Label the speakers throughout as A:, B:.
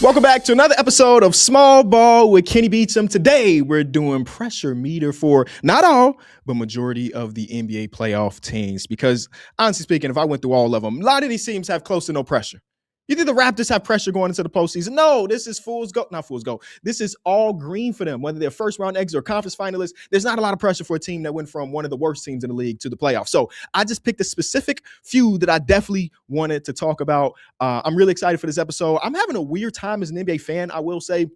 A: Welcome back to another episode of Small Ball with Kenny Beecham. Today, we're doing pressure meter for not all, but majority of the NBA playoff teams. Because honestly speaking, if I went through all of them, a lot of these teams have close to no pressure. You think the Raptors have pressure going into the postseason? No, this is fool's gold. Not fool's gold. This is all green for them, whether they're first round exit or conference finalists. There's not a lot of pressure for a team that went from one of the worst teams in the league to the playoffs. So I just picked a specific few that I definitely wanted to talk about. I'm really excited for this episode. I'm having a weird time as an NBA fan, I will say.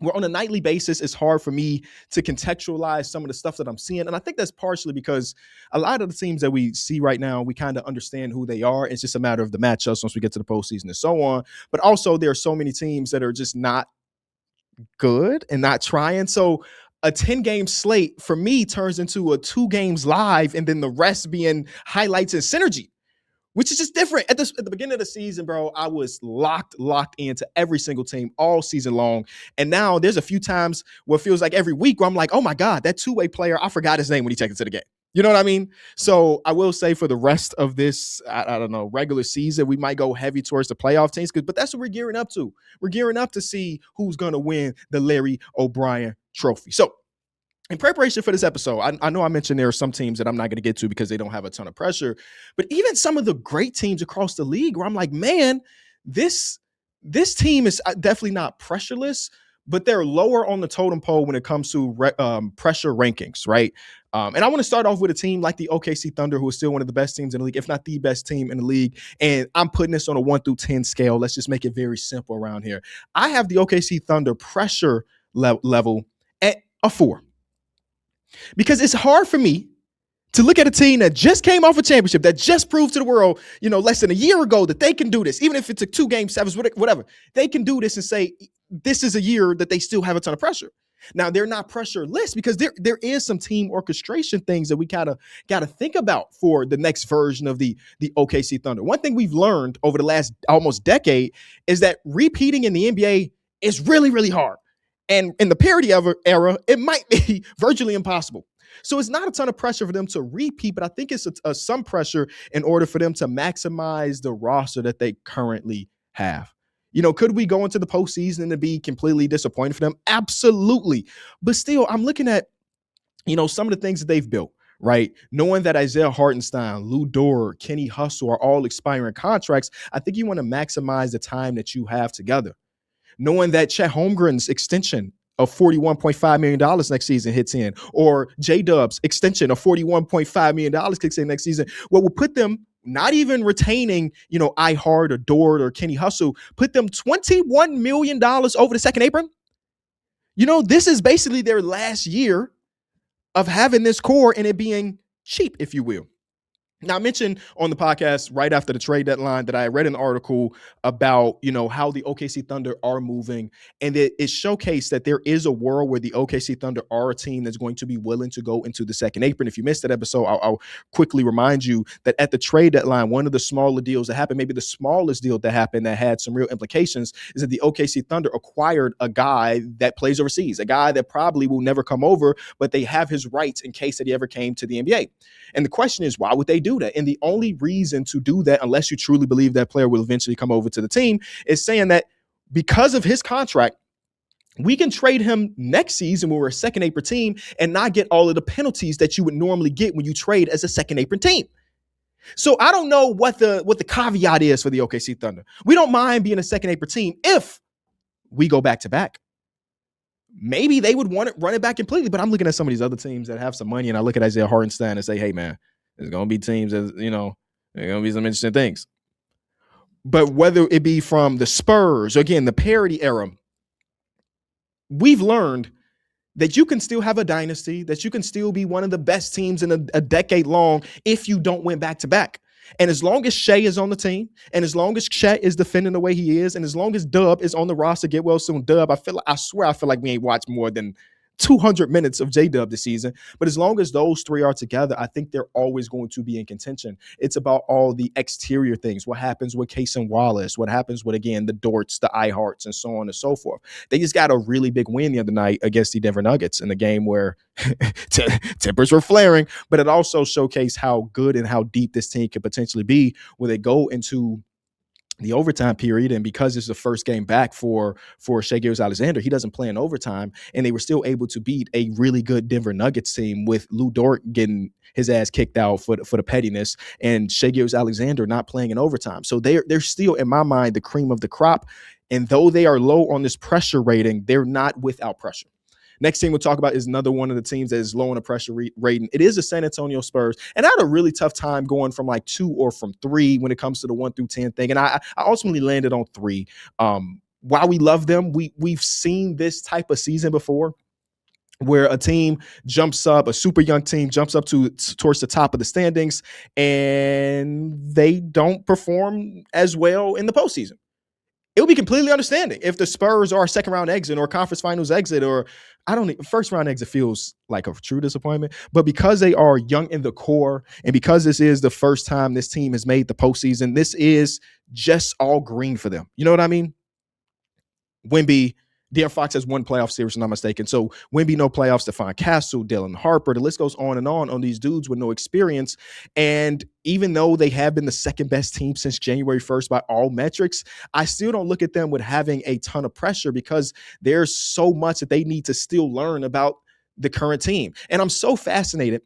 A: We're on a nightly basis. It's hard for me to contextualize some of the stuff that I'm seeing. And I think that's partially because a lot of the teams that we see right now, we kind of understand who they are. It's just a matter of the matchups once we get to the postseason and so on. But also there are so many teams that are just not good and not trying. So a 10-game slate for me turns into a 2 games live and then the rest being highlights and synergy, which is just different. At the beginning of the season, bro, I was locked into every single team all season long. And now there's a few times where it feels like every week where I'm like, oh my God, that two-way player, I forgot his name when he checked into the game. You know what I mean? So I will say for the rest of this, I don't know, regular season, we might go heavy towards the playoff teams, but that's what we're gearing up to. We're gearing up to see who's going to win the Larry O'Brien trophy. So in preparation for this episode, I know I mentioned there are some teams that I'm not going to get to because they don't have a ton of pressure, but even some of the great teams across the league where I'm like, man, this team is definitely not pressureless, but they're lower on the totem pole when it comes to pressure rankings, right? And I want to start off with a team like the OKC Thunder, who is still one of the best teams in the league, if not the best team in the league. And I'm putting this on a 1 through 10 scale. Let's just make it very simple around here. I have the OKC Thunder pressure level at a 4. Because it's hard for me to look at a team that just came off a championship, that just proved to the world, less than a year ago that they can do this, even if it took 2 game sevens, whatever. They can do this and say, this is a year that they still have a ton of pressure. Now, they're not pressureless because there is some team orchestration things that we kind of got to think about for the next version of the OKC Thunder. One thing we've learned over the last almost decade is that repeating in the NBA is really, really hard. And in the parity era, it might be virtually impossible. So it's not a ton of pressure for them to repeat, but I think it's some pressure in order for them to maximize the roster that they currently have. Could we go into the postseason and be completely disappointed for them? Absolutely. But still, I'm looking at, some of the things that they've built, right? Knowing that Isaiah Hartenstein, Lou Dort, Kenny Hustle are all expiring contracts, I think you want to maximize the time that you have together. Knowing that Chet Holmgren's extension of $41.5 million next season hits in, or J-Dub's extension of $41.5 million kicks in next season, what will put them not even retaining, iHeart or Dort or Kenny Hustle, put them $21 million over the second apron. This is basically their last year of having this core and it being cheap, if you will. Now, I mentioned on the podcast right after the trade deadline that I read an article about, how the OKC Thunder are moving. And it showcased that there is a world where the OKC Thunder are a team that's going to be willing to go into the second apron. If you missed that episode, I'll quickly remind you that at the trade deadline, one of the smaller deals that happened, maybe the smallest deal that happened that had some real implications, is that the OKC Thunder acquired a guy that plays overseas, a guy that probably will never come over, but they have his rights in case that he ever came to the NBA. And the question is, why would they do that? And the only reason to do that, unless you truly believe that player will eventually come over to the team, is saying that because of his contract, we can trade him next season when we're a second apron team and not get all of the penalties that you would normally get when you trade as a second apron team. So I don't know what the caveat is for the OKC Thunder. We don't mind being a second apron team if we go back to back. Maybe they would want to run it back completely, but I'm looking at some of these other teams that have some money, and I look at Isaiah Hartenstein and say, hey, man, there's going to be teams that, there are going to be some interesting things. But whether it be from the Spurs, or again, the parity era, we've learned that you can still have a dynasty, that you can still be one of the best teams in a decade long if you don't win back-to-back. And as long as Shea is on the team, and as long as Chet is defending the way he is, and as long as Dub is on the roster, get well soon, Dub, I swear I feel like we ain't watched more than 200 minutes of J-Dub this season. But as long as those three are together, I think they're always going to be in contention. It's about all the exterior things. What happens with Case and Wallace? What happens with, again, the Dorts, the iHearts, and so on and so forth. They just got a really big win the other night against the Denver Nuggets in a game where tempers were flaring, but it also showcased how good and how deep this team could potentially be when they go into the overtime period, and because it's the first game back for Shai Gilgeous-Alexander, he doesn't play in overtime, and they were still able to beat a really good Denver Nuggets team with Lou Dort getting his ass kicked out for the pettiness, and Shai Gilgeous-Alexander not playing in overtime. So they're still, in my mind, the cream of the crop, and though they are low on this pressure rating, they're not without pressure. Next team we'll talk about is another one of the teams that is low on the pressure rating. It is the San Antonio Spurs. And I had a really tough time going from like 2 or from 3 when it comes to the 1 through 10 thing. And I ultimately landed on 3. While we love them, we've seen this type of season before, where a team jumps up, a super young team jumps up towards the top of the standings, and they don't perform as well in the postseason. It would be completely understanding if the Spurs are a second round exit or conference finals exit, or first round exit feels like a true disappointment. But because they are young in the core, and because this is the first time this team has made the postseason, this is just all green for them. You know what I mean? Wemby, De'Aaron Fox has 1 playoff series, if I'm not mistaken. So Wemby, no playoffs. Stephon Castle, Dylan Harper. The list goes on these dudes with no experience. And even though they have been the second best team since January 1st by all metrics, I still don't look at them with having a ton of pressure, because there's so much that they need to still learn about the current team. And I'm so fascinated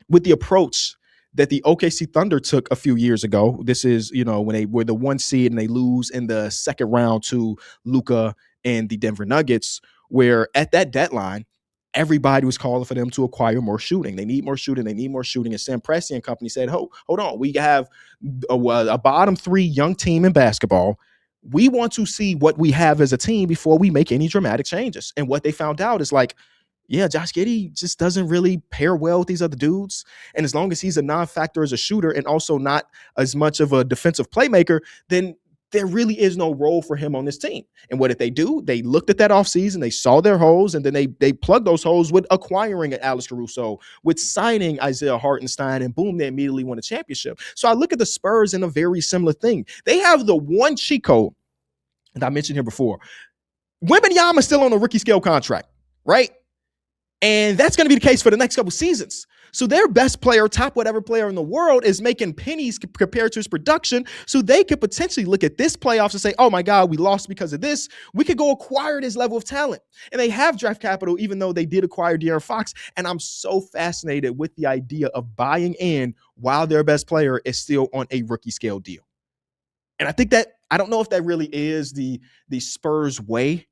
A: with the approach that the OKC Thunder took a few years ago. This is, when they were the 1 seed and they lose in the second round to Luka and the Denver Nuggets, where at that deadline, everybody was calling for them to acquire more shooting. They need more shooting. And Sam Presti and company said, hold on. We have a bottom 3 young team in basketball. We want to see what we have as a team before we make any dramatic changes. And what they found out is like, yeah, Josh Giddey just doesn't really pair well with these other dudes. And as long as he's a non-factor as a shooter and also not as much of a defensive playmaker, then there really is no role for him on this team. And what did they do? They looked at that offseason, they saw their holes, and then they plugged those holes with acquiring Alex Caruso, with signing Isaiah Hartenstein, and boom, they immediately won a championship. So I look at the Spurs in a very similar thing. They have the one cheat code that I mentioned here before. Wembanyama is still on a rookie scale contract, right? And that's going to be the case for the next couple seasons. So their best player, top whatever player in the world, is making pennies compared to his production. So they could potentially look at this playoffs and say, oh my God, we lost because of this. We could go acquire this level of talent. And they have draft capital, even though they did acquire De'Aaron Fox. And I'm so fascinated with the idea of buying in while their best player is still on a rookie scale deal. And I think that, I don't know if that really is the Spurs way.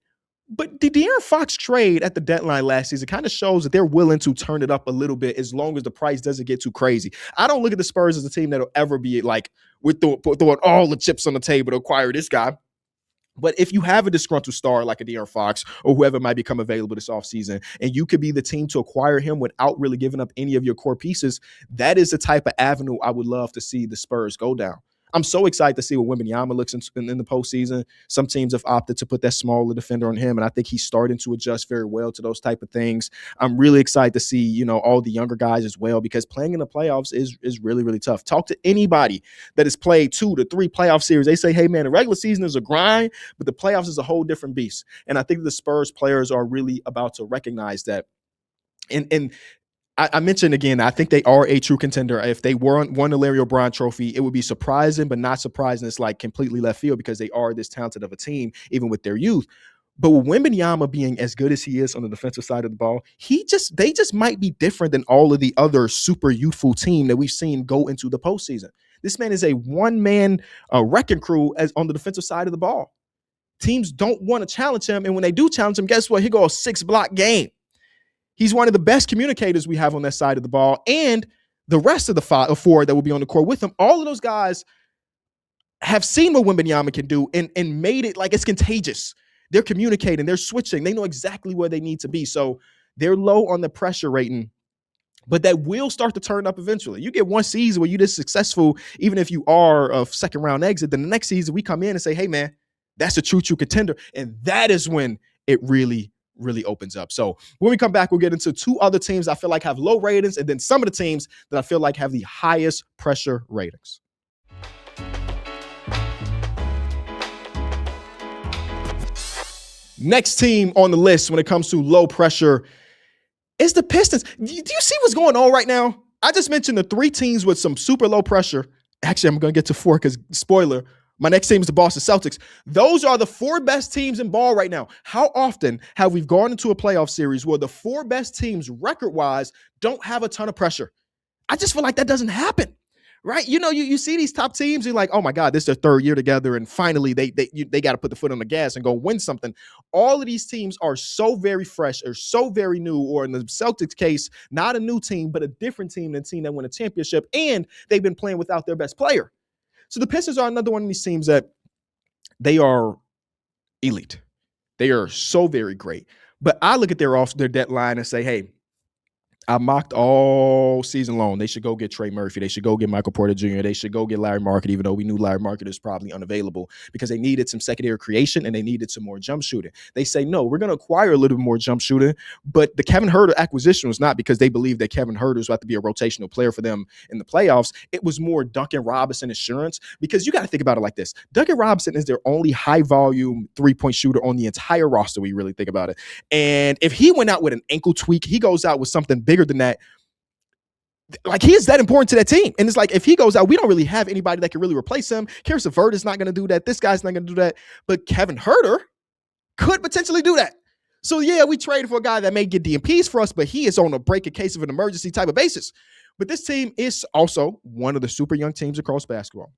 A: But the De'Aaron Fox trade at the deadline last season kind of shows that they're willing to turn it up a little bit as long as the price doesn't get too crazy. I don't look at the Spurs as a team that'll ever be like, we're throwing all the chips on the table to acquire this guy. But if you have a disgruntled star like a De'Aaron Fox or whoever might become available this offseason, and you could be the team to acquire him without really giving up any of your core pieces, that is the type of avenue I would love to see the Spurs go down. I'm so excited to see what Wembanyama looks in the postseason. Some teams have opted to put that smaller defender on him, and I think he's starting to adjust very well to those type of things. I'm really excited to see, all the younger guys as well, because playing in the playoffs is really, really tough. Talk to anybody that has played 2 to 3 playoff series. They say, hey, man, the regular season is a grind, but the playoffs is a whole different beast. And I think the Spurs players are really about to recognize that. And I mentioned again, I think they are a true contender. If they won the Larry O'Brien trophy, it would be surprising, but not surprising. It's like completely left field because they are this talented of a team, even with their youth. But with Wembanyama being as good as he is on the defensive side of the ball, they just might be different than all of the other super youthful team that we've seen go into the postseason. This man is a one-man wrecking crew on the defensive side of the ball. Teams don't want to challenge him, and when they do challenge him, guess what? He goes a 6-block game. He's one of the best communicators we have on that side of the ball. And the rest of the 5 or 4 that will be on the court with him, all of those guys have seen what Wembanyama can do and made it like it's contagious. They're communicating. They're switching. They know exactly where they need to be. So they're low on the pressure rating, but that will start to turn up eventually. You get one season where you're this successful, even if you are a second-round exit, then the next season we come in and say, hey, man, that's a true contender. And that is when it really opens up. So when we come back, we'll get into 2 other teams I feel like have low ratings, and then some of the teams that I feel like have the highest pressure ratings. Next team on the list when it comes to low pressure is the Pistons. Do you see what's going on right now? I just mentioned the 3 teams with some super low pressure. Actually, I'm going to get to 4 because spoiler, My next team is the Boston Celtics. Those are the 4 best teams in ball right now. How often have we gone into a playoff series where the 4 best teams record-wise don't have a ton of pressure? I just feel like that doesn't happen, right? You see these top teams, you're like, oh my God, this is their 3rd year together, and finally they got to put the foot on the gas and go win something. All of these teams are so very fresh or so very new, or in the Celtics case, not a new team, but a different team than the team that won a championship, and they've been playing without their best player. So the Pistons are another one of these teams that they are elite. They are so very great. But I look at their deadline and say, hey, I mocked all season long. They should go get Trey Murphy. They should go get Michael Porter Jr. They should go get Larry Market, even though we knew Larry Market is probably unavailable, because they needed some secondary creation and they needed some more jump shooting. They say, no, we're going to acquire a little bit more jump shooting. But the Kevin Huerter acquisition was not because they believed that Kevin Huerter was about to be a rotational player for them in the playoffs. It was more Duncan Robinson insurance, because you got to think about it like this. Duncan Robinson is their only high volume 3-point shooter on the entire roster, when you really think about it. And if he went out with an ankle tweak, he goes out with something bigger than that. Like, he is that important to that team. And it's like, if he goes out, we don't really have anybody that can really replace him. Karis LeVert is not going to do that. This guy's not going to do that. But Kevin Huerter could potentially do that. So, yeah, we traded for a guy that may get DMPs for us, but he is on a break in case of an emergency type of basis. But this team is also one of the super young teams across basketball.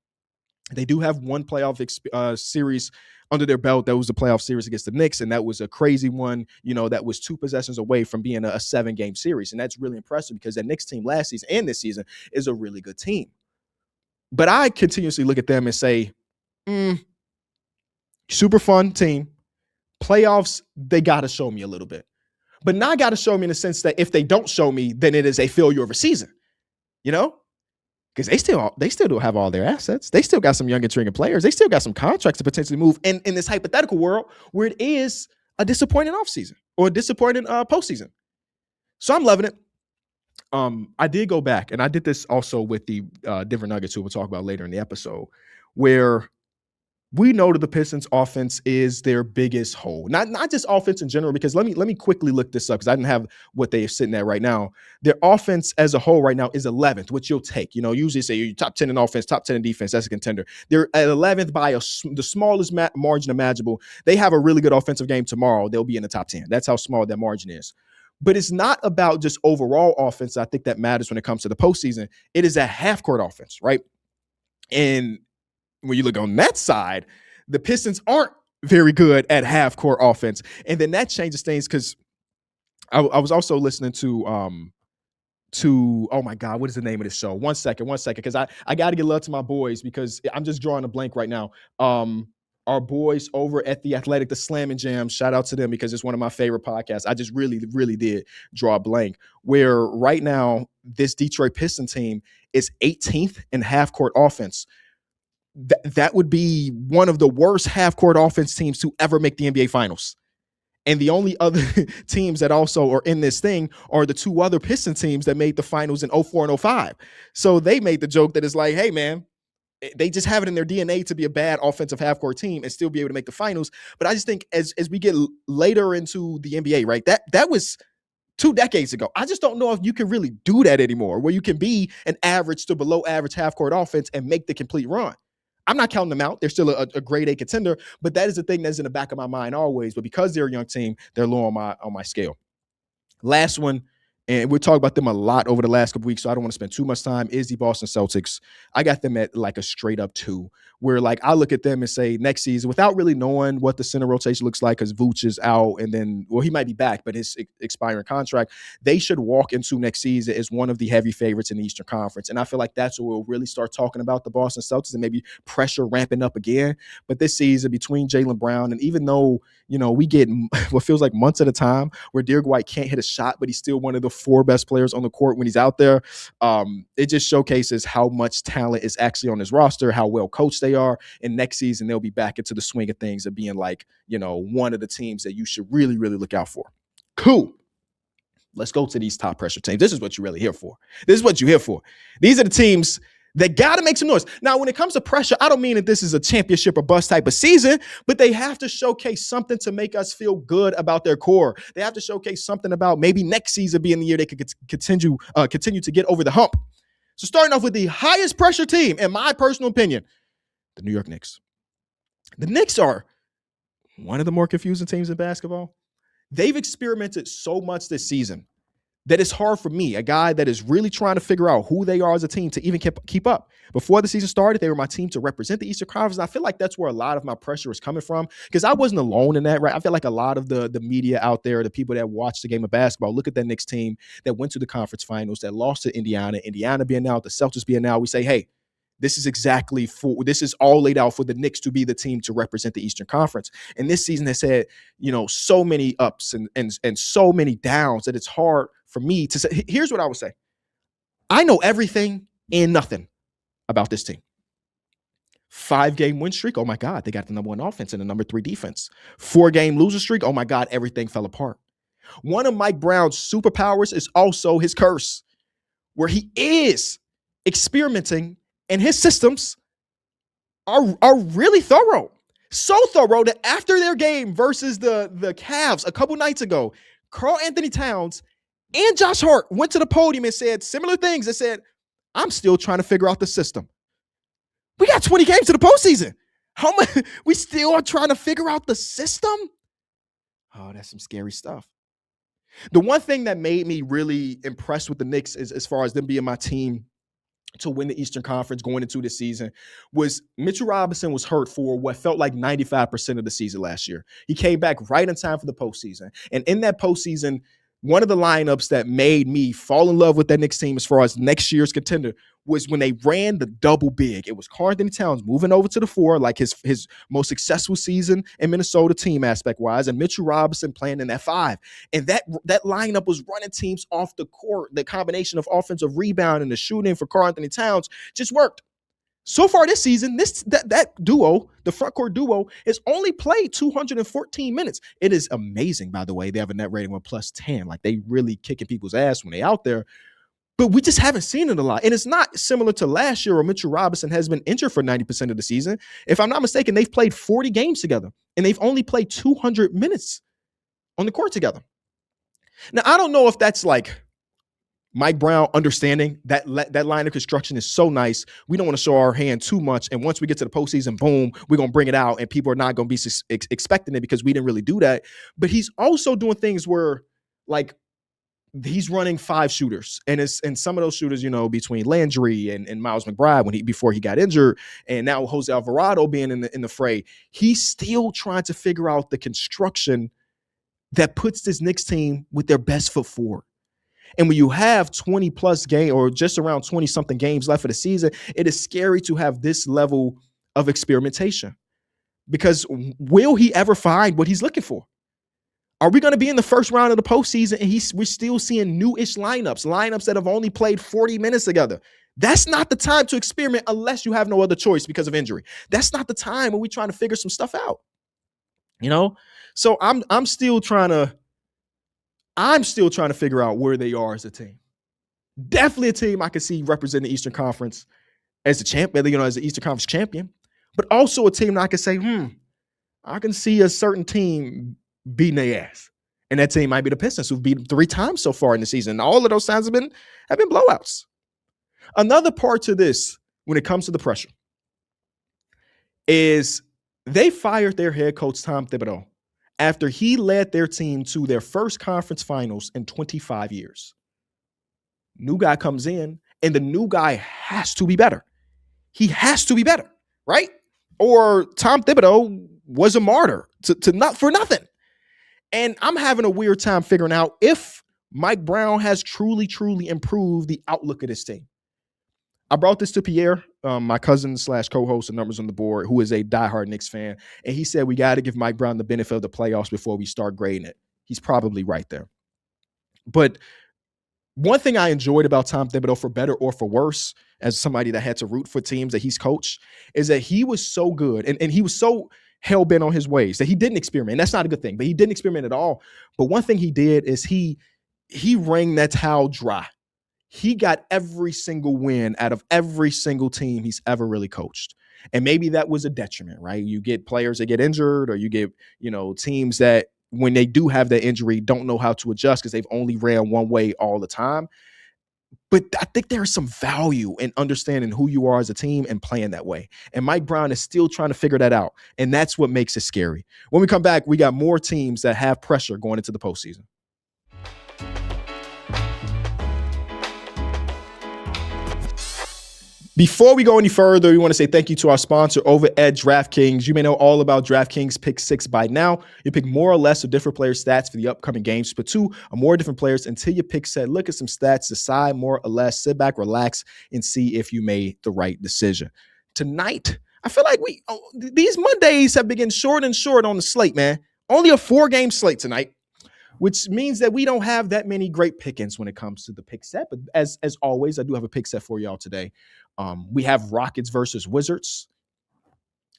A: They do have one playoff series under their belt. That was the playoff series against the Knicks, and that was a crazy one. That was 2 possessions away from being a 7-game series, and that's really impressive because that Knicks team last season and this season is a really good team. But I continuously look at them and say, super fun team. Playoffs, they got to show me a little bit. But not got to show me in the sense that if they don't show me, then it is a failure of a season, Because they still don't have all their assets. They still got some young intriguing players. They still got some contracts to potentially move in this hypothetical world where it is a disappointing offseason or a disappointing postseason. So I'm loving it. I did go back, and I did this also with the Denver Nuggets, who we'll talk about later in the episode, where we know that the Pistons offense is their biggest hole. Not just offense in general, because let me quickly look this up because I didn't have what they're sitting at right now. Their offense as a whole right now is 11th, which you'll take. Usually say you're top 10 in offense, top 10 in defense. That's a contender. They're at 11th by the smallest margin imaginable. They have a really good offensive game tomorrow. They'll be in the top 10. That's how small that margin is. But it's not about just overall offense. I think that matters when it comes to the postseason. It is a half-court offense, right? And when you look on that side, the Pistons aren't very good at half-court offense. And then that changes things because I was also listening to oh my God, what is the name of this show? One second, because I got to get love to my boys because I'm just drawing a blank right now. Our boys over at The Athletic, the Slam and Jam, shout out to them because it's one of my favorite podcasts. I just really, really did draw a blank. Where right now, this Detroit Piston team is 18th in half-court offense. That would be one of the worst half-court offense teams to ever make the NBA Finals. And the only other teams that also are in this thing are the 2 other Piston teams that made the finals in 04 and 05. So they made the joke that it's like, hey, man, they just have it in their DNA to be a bad offensive half-court team and still be able to make the finals. But I just think as we get later into the NBA, right, that was 2 decades ago. I just don't know if you can really do that anymore, where you can be an average to below average half-court offense and make the complete run. I'm not counting them out. They're still a grade A contender, but that is the thing that's in the back of my mind always. But because they're a young team, they're low on my scale. Last one, and we'll talk about them a lot over the last couple weeks, so I don't want to spend too much time, is the Boston Celtics. I got them at like a straight up 2, where like I look at them and say next season, without really knowing what the center rotation looks like, because Vooch is out, and then, well, he might be back, but his expiring contract, they should walk into next season as one of the heavy favorites in the Eastern Conference. And I feel like that's where we'll really start talking about the Boston Celtics and maybe pressure ramping up again. But this season, between Jaylen Brown, and even though, we get what feels like months at a time where Derek White can't hit a shot, but he's still one of the 4 best players on the court when he's out there, it just showcases how much talent is actually on this roster, how well coached they are. And next season, they'll be back into the swing of things of being like, one of the teams that you should really, really look out for. Cool. Let's go to these top pressure teams. This is what you're really here for. This is what you're here for. These are the teams that got to make some noise. Now, when it comes to pressure, I don't mean that this is a championship or bust type of season, but they have to showcase something to make us feel good about their core. They have to showcase something about maybe next season being the year they could continue to get over the hump. So starting off with the highest pressure team, in my personal opinion, the New York Knicks. The Knicks are one of the more confusing teams in basketball. They've experimented so much this season that it's hard for me, a guy that is really trying to figure out who they are as a team, to even keep up. Before the season started, they were my team to represent the Eastern Conference. And I feel like that's where a lot of my pressure is coming from, because I wasn't alone in that, right? I feel like a lot of the media out there, the people that watch the game of basketball, look at that Knicks team that went to the conference finals, that lost to Indiana being out, the Celtics being out. We say, hey, this is all laid out for the Knicks to be the team to represent the Eastern Conference. And this season has had, so many ups and so many downs that it's hard for me to say. Here's what I would say. I know everything and nothing about this team. 5-game win streak. Oh my God, they got the number 1 offense and the number 3 defense. 4-game loser streak. Oh my God, everything fell apart. One of Mike Brown's superpowers is also his curse, where he is experimenting, and his systems are really thorough. So thorough that after their game versus the Cavs a couple nights ago, Karl-Anthony Towns and Josh Hart went to the podium and said similar things. They said, I'm still trying to figure out the system. We got 20 games to the postseason. How much? We still are trying to figure out the system? Oh, that's some scary stuff. The one thing that made me really impressed with the Knicks is, as far as them being my team to win the Eastern Conference going into this season, was Mitchell Robinson was hurt for what felt like 95% of the season last year. He came back right in time for the postseason. And in that postseason, one of the lineups that made me fall in love with that Knicks team as far as next year's contender was when they ran the double big. It was Karl-Anthony Towns moving over to the 4, like his most successful season in Minnesota team aspect-wise, and Mitchell Robinson playing in that 5. And that lineup was running teams off the court. The combination of offensive rebound and the shooting for Karl-Anthony Towns just worked. So far this season, that duo, the front court duo, has only played 214 minutes. It is amazing, by the way. They have a net rating of +10. Like, they really kicking people's ass when they out there. But we just haven't seen it a lot. And it's not similar to last year where Mitchell Robinson has been injured for 90% of the season. If I'm not mistaken, they've played 40 games together, and they've only played 200 minutes on the court together. Now, I don't know if that's like Mike Brown understanding that line of construction is so nice. We don't want to show our hand too much. And once we get to the postseason, boom, we're going to bring it out, and people are not going to be expecting it because we didn't really do that. But he's also doing things where, like, he's running 5 shooters, and some of those shooters, between Landry and Miles McBride before he got injured, and now Jose Alvarado being in the fray, he's still trying to figure out the construction that puts this Knicks team with their best foot forward. And when you have 20 plus game, or just around 20 something games left of the season, it is scary to have this level of experimentation, because will he ever find what he's looking for? Are we going to be in the first round of the postseason and we're still seeing new-ish lineups that have only played 40 minutes together? That's not the time to experiment unless you have no other choice because of injury. That's not the time when we're trying to figure some stuff out. So I'm still trying to figure out where they are as a team. Definitely a team I can see representing the Eastern Conference as a champion, as the Eastern Conference champion, but also a team that I can say, I can see a certain team beating their ass. And that team might be the Pistons, who've beaten 3 times so far in the season. And all of those times have been blowouts. Another part to this, when it comes to the pressure, is they fired their head coach, Tom Thibodeau, after he led their team to their first conference finals in 25 years. New guy comes in, and the new guy has to be better. He has to be better, right? Or Tom Thibodeau was a martyr to not for nothing. And I'm having a weird time figuring out if Mike Brown has truly, truly improved the outlook of this team. I brought this to Pierre, my cousin / co-host and Numbers on the Board, who is a diehard Knicks fan. And he said, we got to give Mike Brown the benefit of the playoffs before we start grading it. He's probably right there. But one thing I enjoyed about Tom Thibodeau, for better or for worse, as somebody that had to root for teams that he's coached, is that he was so good and he was so hell-bent on his ways that he didn't experiment. And that's not a good thing, but he didn't experiment at all. But one thing he did is he wrung that towel dry. He got every single win out of every single team he's ever really coached. And maybe that was a detriment, right? You get players that get injured, or you get, teams that when they do have that injury don't know how to adjust because they've only ran one way all the time. But I think there's some value in understanding who you are as a team and playing that way. And Mike Brown is still trying to figure that out. And that's what makes it scary. When we come back, we got more teams that have pressure going into the postseason. Before we go any further, we want to say thank you to our sponsor over at DraftKings. You may know all about DraftKings Pick 6 by now. You pick more or less of different players' stats for the upcoming games, but 2 or more different players until your pick set. Look at some stats, decide more or less, sit back, relax, and see if you made the right decision. Tonight, I feel like these Mondays have been getting short and short on the slate, man. Only a 4-game slate tonight, which means that we don't have that many great pickings when it comes to the pick set. But as always, I do have a pick set for y'all today. We have Rockets versus Wizards.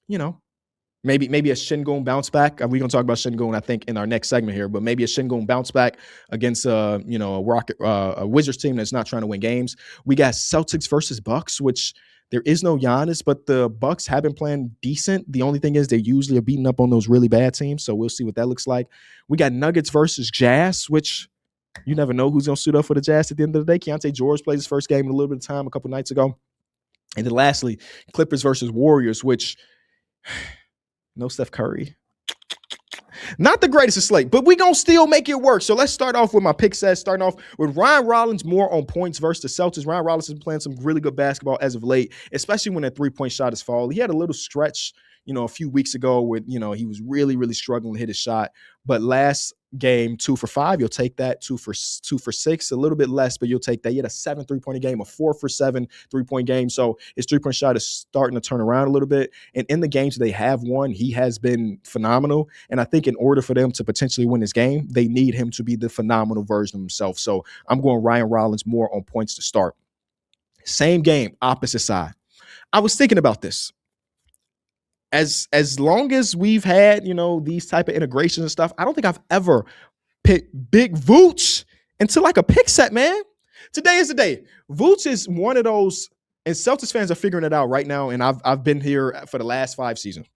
A: You know, maybe a Şengün bounce back. We're going to talk about Şengün, I think, in our next segment here. But maybe a Şengün bounce back against a Wizards team that's not trying to win games. We got Celtics versus Bucks, which there is no Giannis, but the Bucks have been playing decent. The only thing is they usually are beating up on those really bad teams. So we'll see what that looks like. We got Nuggets versus Jazz, which you never know who's going to suit up for the Jazz at the end of the day. Keontae George played his first game in a little bit of time a couple nights ago. And then lastly, Clippers versus Warriors, which no Steph Curry. Not the greatest of slate, but we're going to still make it work. So let's start off with my pick set, starting off with Ryan Rollins more on points versus the Celtics. Ryan Rollins has been playing some really good basketball as of late, especially when that three-point shot is falling. He had a little stretch, a few weeks ago where, he was really, really struggling to hit his shot. But last game, 2 for 5, you'll take that. 2 for 6, a little bit less, but you'll take that. He had a 7 3-point game, a 4 for 7 3-point game. So his 3-point shot is starting to turn around a little bit. And in the games they have won, he has been phenomenal. And I think in order for them to potentially win this game, they need him to be the phenomenal version of himself. So I'm going Ryan Rollins more on points to start. Same game, opposite side. I was thinking about this. As long as we've had, these type of integrations and stuff, I don't think I've ever picked Big Vooch into like a pick set, man. Today is the day. Vooch is one of those, and Celtics fans are figuring it out right now, and I've been here for the last 5 seasons.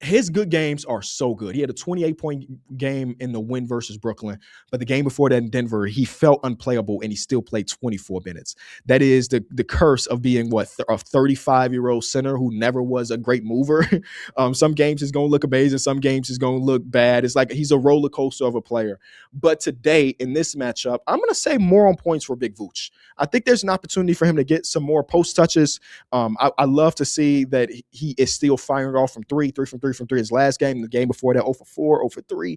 A: His good games are so good. He had a 28-point game in the win versus Brooklyn, but the game before that in Denver, he felt unplayable, and he still played 24 minutes. That is the curse of being, a 35-year-old center who never was a great mover. Some games he's going to look amazing. Some games he's going to look bad. It's like he's a roller coaster of a player. But today, in this matchup, I'm going to say more on points for Big Vooch. I think there's an opportunity for him to get some more post touches. I love to see that he is still firing off from 3 from 3 his last game. The game before that, 0 for 4, 0 for 3.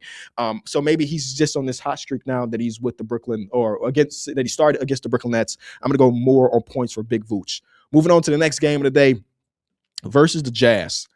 A: So maybe he's just on this hot streak now that he's with the Brooklyn that he started against the Brooklyn Nets. I'm going to go more on points for Big Vooch. Moving on to the next game of the day versus the Jazz.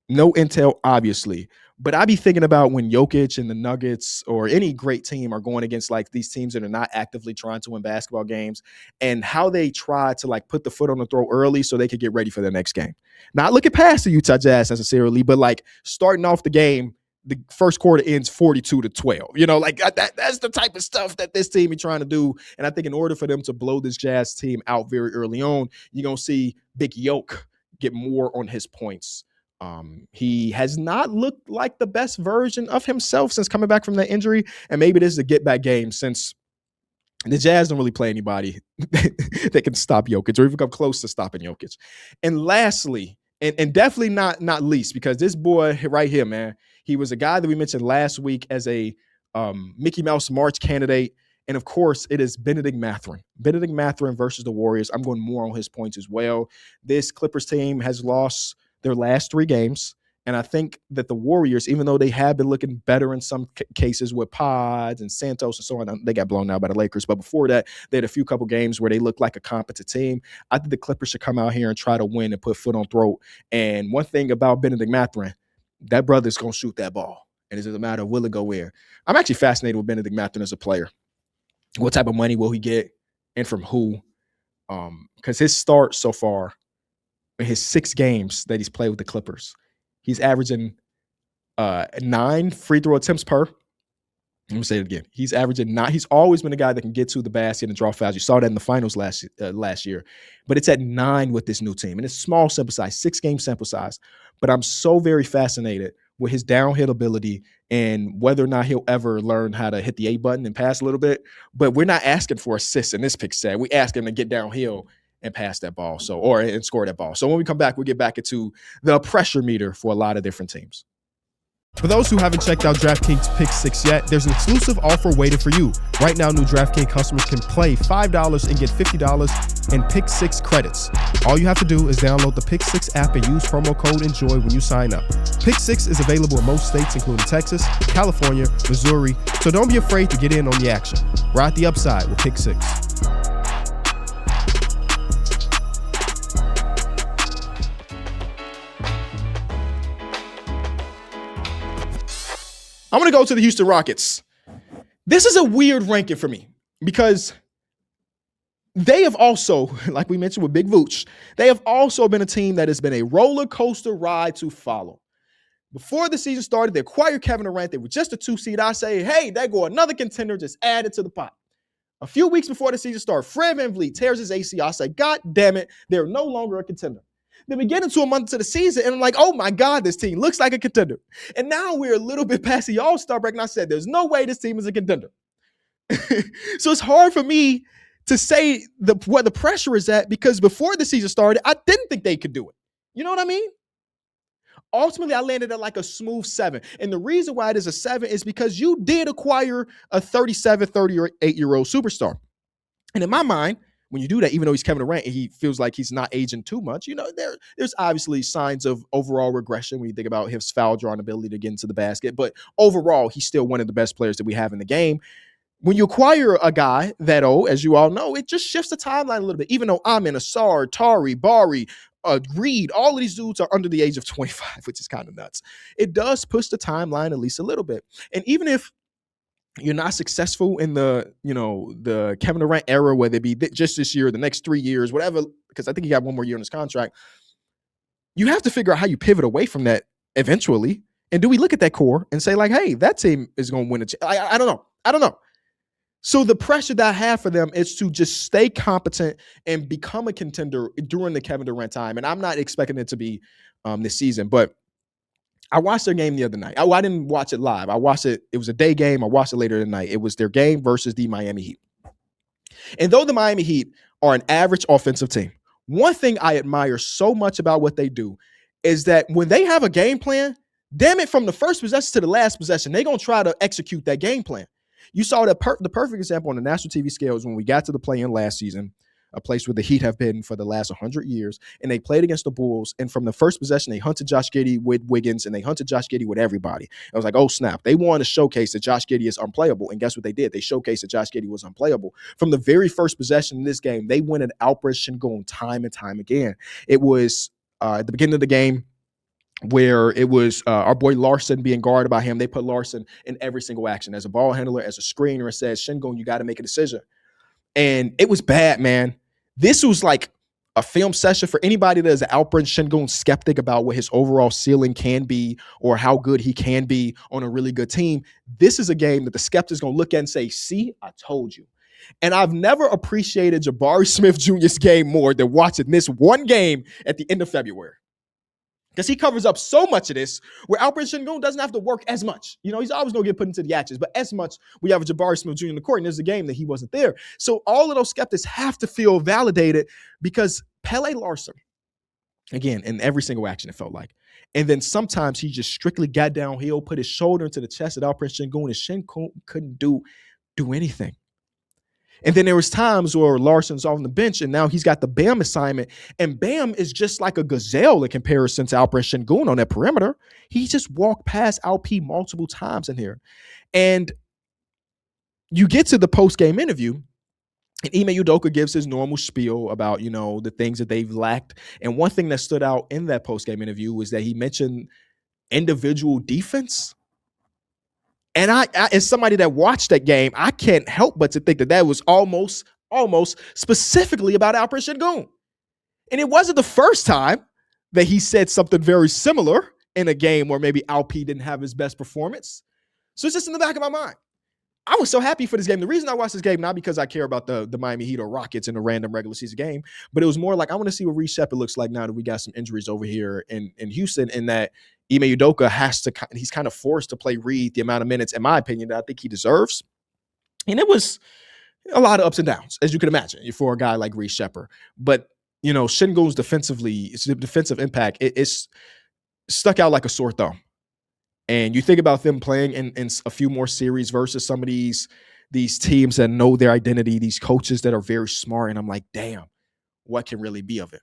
A: No intel, obviously. But I be thinking about when Jokic and the Nuggets or any great team are going against like these teams that are not actively trying to win basketball games and how they try to like put the foot on the throat early so they could get ready for their next game. Not looking past the Utah Jazz necessarily, but like starting off the game, the first quarter ends 42-12. That's the type of stuff that this team is trying to do. And I think in order for them to blow this Jazz team out very early on, you're going to see Big Yoke get more on his points. He has not looked like the best version of himself since coming back from that injury. And maybe this is a get-back game since the Jazz don't really play anybody that can stop Jokic or even come close to stopping Jokic. And lastly, and definitely not least, because this boy right here, man, he was a guy that we mentioned last week as a Mickey Mouse March candidate. And of course, it is Benedict Mathurin. Benedict Mathurin versus the Warriors. I'm going more on his points as well. This Clippers team has lost their last 3 games. And I think that the Warriors, even though they have been looking better in some cases with Pods and Santos and so on, they got blown out by the Lakers. But before that, they had a few couple games where they looked like a competent team. I think the Clippers should come out here and try to win and put foot on throat. And one thing about Benedict Mathurin, that brother's going to shoot that ball. And it's just a matter of will it go where. I'm actually fascinated with Benedict Mathurin as a player. What type of money will he get and from who? Because his start so far, in his 6 games that he's played with the Clippers, he's averaging 9 free throw attempts per. Let me say it again. He's averaging 9. He's always been a guy that can get to the basket and draw fouls. You saw that in the finals last year. But it's at 9 with this new team. And it's small sample size, 6-game sample size. But I'm so very fascinated with his downhill ability and whether or not he'll ever learn how to hit the A button and pass a little bit. But we're not asking for assists in this pick set. We ask him to get downhill and pass that ball, and score that ball. So when we come back, we'll get back into the pressure meter for a lot of different teams. For those who haven't checked out DraftKings Pick 6 yet, there's an exclusive offer waiting for you. Right now, new DraftKings customers can play $5 and get $50 in Pick 6 credits. All you have to do is download the Pick 6 app and use promo code ENJOY when you sign up. Pick 6 is available in most states, including Texas, California, Missouri, so don't be afraid to get in on the action. Ride the upside with Pick 6. I'm going to go to the Houston Rockets. This is a weird ranking for me because they have also, like we mentioned with Big Vooch, they have also been a team that has been a roller coaster ride to follow. Before the season started, they acquired Kevin Durant. They were just a 2 seed. I say, hey, there go another contender just added to the pot. A few weeks before the season started, Fred VanVleet tears his ACL. I say, God damn it, they're no longer a contender. Then we get into a month into the season, and I'm like, oh my God, this team looks like a contender. And now we're a little bit past the All-Star break, and I said, there's no way this team is a contender. So it's hard for me to say where the pressure is at because before the season started, I didn't think they could do it. You know what I mean? Ultimately, I landed at like a smooth 7. And the reason why it is a 7 is because you did acquire a 37, 38-year-old superstar. And in my mind, when you do that, even though he's Kevin Durant and he feels like he's not aging too much, there's obviously signs of overall regression when you think about his foul drawing ability to get into the basket. But overall, he's still one of the best players that we have in the game. When you acquire a guy that old, as you all know, it just shifts the timeline a little bit. Even though Amin, Asar, Tari, Bari, Reed, all of these dudes are under the age of 25, which is kind of nuts. It does push the timeline at least a little bit. And even if you're not successful in the Kevin Durant era, whether it be just this year, the next 3 years, whatever, because I think he got one more year on his contract, you have to figure out how you pivot away from that eventually. And do we look at that core and say like, hey, that team is going to win I don't know. So the pressure that I have for them is to just stay competent and become a contender during the Kevin Durant time. And I'm not expecting it to be this season, but I watched their game the other night. I didn't watch it live. I watched it. It was a day game. I watched it later in the night. It was their game versus the Miami Heat. And though the Miami Heat are an average offensive team, one thing I admire so much about what they do is that when they have a game plan, damn it, from the first possession to the last possession, they're going to try to execute that game plan. You saw the perfect example on the national TV scale is when we got to the play-in last season, a place where the Heat have been for the last 100 years, and they played against the Bulls, and from the first possession, they hunted Josh Giddey with Wiggins, and they hunted Josh Giddey with everybody. I was like, oh, snap. They wanted to showcase that Josh Giddey is unplayable, and guess what they did? They showcased that Josh Giddey was unplayable. From the very first possession in this game, they went at Alperen Sengun time and time again. It was at the beginning of the game, where it was our boy Larson being guarded by him. They put Larson in every single action as a ball handler, as a screener. It says, Sengun, you got to make a decision. And it was bad, man. This was like a film session for anybody that is an Alperen Sengun skeptic about what his overall ceiling can be or how good he can be on a really good team. This is a game that the skeptic's going to look at and say, see, I told you. And I've never appreciated Jabari Smith Jr.'s game more than watching this one game at the end of February. Because he covers up so much of this where Alperen Sengun doesn't have to work as much. He's always going to get put into the actions, but as much we have a Jabari Smith Jr. in the court, and there's a game that he wasn't there. So all of those skeptics have to feel validated because Pele Larson, again, in every single action it felt like. And then sometimes he just strictly got downhill, put his shoulder into the chest of Alperen Sengun, and Sengun couldn't do anything. And then there was times where Larson's on the bench and now he's got the Bam assignment. And Bam is just like a gazelle in comparison to Alperen Sengun on that perimeter. He just walked past LP multiple times in here. And you get to the post-game interview and Ime Udoka gives his normal spiel about, the things that they've lacked. And one thing that stood out in that post-game interview was that he mentioned individual defense. And I, as somebody that watched that game, I can't help but to think that was almost specifically about Alperen Sengun. And it wasn't the first time that he said something very similar in a game where maybe Alp didn't have his best performance. So it's just in the back of my mind. I was so happy for this game. The reason I watched this game, not because I care about the Miami Heat or Rockets in a random regular season game, but it was more like I want to see what Reece Shepard looks like now that we got some injuries over here in Houston, and that Ime Udoka he's kind of forced to play Reed the amount of minutes, in my opinion, that I think he deserves. And it was a lot of ups and downs, as you can imagine, for a guy like Reed Shepherd. But, Shingo's defensive impact, it's stuck out like a sore thumb. And you think about them playing in a few more series versus some of these teams that know their identity, these coaches that are very smart. And I'm like, damn, what can really be of it?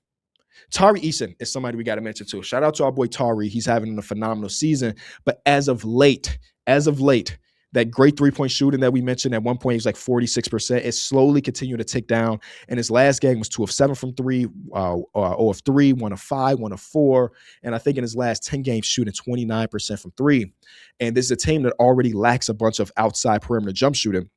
A: Tari Eason is somebody we got to mention too. Shout out to our boy Tari. He's having a phenomenal season. But as of late, that great three-point shooting that we mentioned at one point, he was like 46%. It slowly continued to tick down. And his last game was 2 of 7 from 3, 0 of 3, 1 of 5, 1 of 4. And I think in his last 10 games, shooting 29% from 3. And this is a team that already lacks a bunch of outside perimeter jump shooting.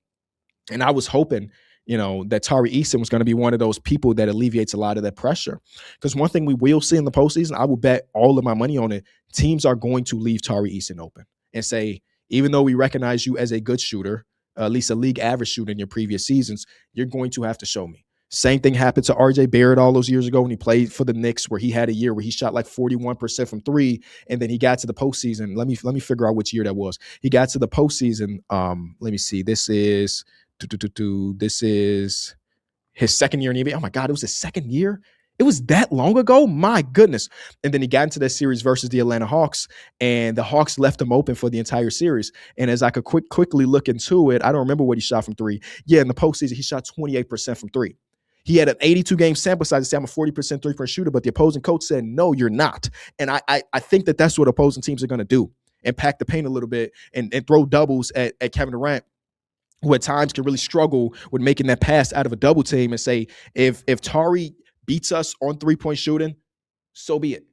A: And I was hoping, that Tari Eason was going to be one of those people that alleviates a lot of that pressure. Because one thing we will see in the postseason, I will bet all of my money on it, teams are going to leave Tari Eason open and say, even though we recognize you as a good shooter, at least a league average shooter in your previous seasons, you're going to have to show me. Same thing happened to RJ Barrett all those years ago when he played for the Knicks, where he had a year where he shot like 41% from 3, and then he got to the postseason. Let me figure out which year that was. He got to the postseason. Let me see. This is his second year in the NBA. Oh my God, it was his second year. It was that long ago? My goodness. And then he got into that series versus the Atlanta Hawks, and the Hawks left him open for the entire series. And as I could quickly look into it, I don't remember what he shot from 3. Yeah, in the postseason, he shot 28% from 3. He had an 82-game sample size to say I'm a 40% three-point shooter, but the opposing coach said, no, you're not. And I think that's what opposing teams are going to do, and pack the paint a little bit and throw doubles at Kevin Durant, who at times can really struggle with making that pass out of a double team, and say, if Tari beats us on three-point shooting, so be it.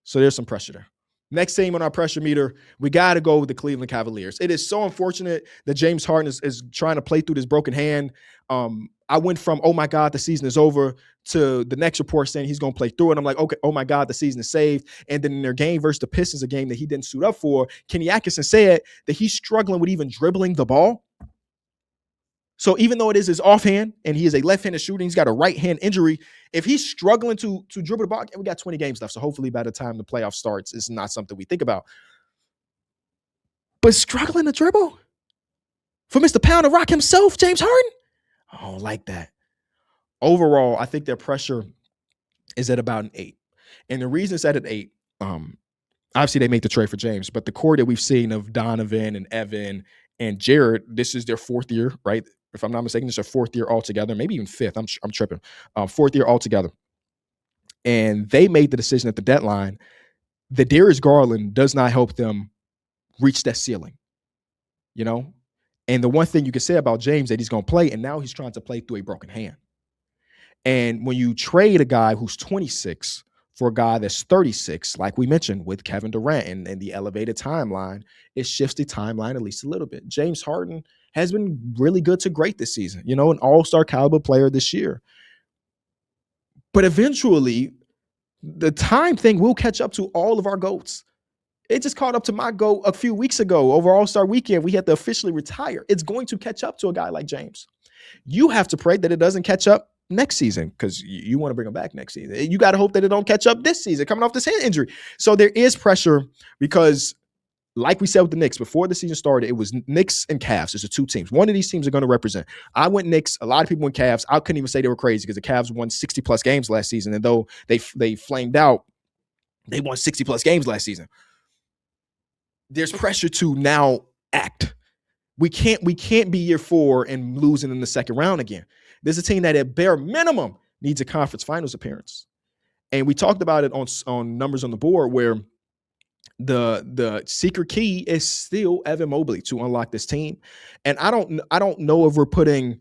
A: So there's some pressure there. Next team on our pressure meter, we got to go with the Cleveland Cavaliers. It is so unfortunate that James Harden is trying to play through this broken hand. I went from, oh my God, the season is over, to the next report saying he's going to play through it. And I'm like, okay, oh my God, the season is saved. And then in their game versus the Pistons, a game that he didn't suit up for, Kenny Atkinson said that he's struggling with even dribbling the ball. So even though it is his offhand and he is a left-handed shooter, he's got a right-hand injury. If he's struggling to dribble the ball, we got 20 games left. So hopefully by the time the playoff starts, it's not something we think about. But struggling to dribble for Mr. Pound and Rock himself, James Harden? I don't like that. Overall, I think their pressure is at about an 8. And the reason it's at an 8, obviously they made the trade for James, but the core that we've seen of Donovan and Evan and Jared, this is their 4th year, right? If I'm not mistaken, it's their 4th year altogether, maybe even 5th. I'm tripping. 4th year altogether. And they made the decision at the deadline that Darius Garland does not help them reach that ceiling, And the one thing you can say about James that he's going to play, and now he's trying to play through a broken hand. And when you trade a guy who's 26 for a guy that's 36, like we mentioned with Kevin Durant and the elevated timeline, it shifts the timeline at least a little bit. James Harden has been really good to great this season, an all-star caliber player this year. But eventually, the time thing will catch up to all of our GOATs. It just caught up to my GOAT a few weeks ago over All-Star Weekend. We had to officially retire. It's going to catch up to a guy like James. You have to pray that it doesn't catch up next season, because you want to bring him back next season. You got to hope that it don't catch up this season, coming off this hand injury. So there is pressure because, like we said with the Knicks, before the season started, it was Knicks and Cavs. There's the 2 teams. One of these teams are going to represent. I went Knicks. A lot of people went Cavs. I couldn't even say they were crazy because the Cavs won 60-plus games last season. And though they flamed out, they won 60-plus games last season. There's pressure to now act. We can't be year 4 and losing in the second round again. There's a team that at bare minimum needs a conference finals appearance. And we talked about it on Numbers on the Board, where the secret key is still Evan Mobley to unlock this team. And I don't know if we're putting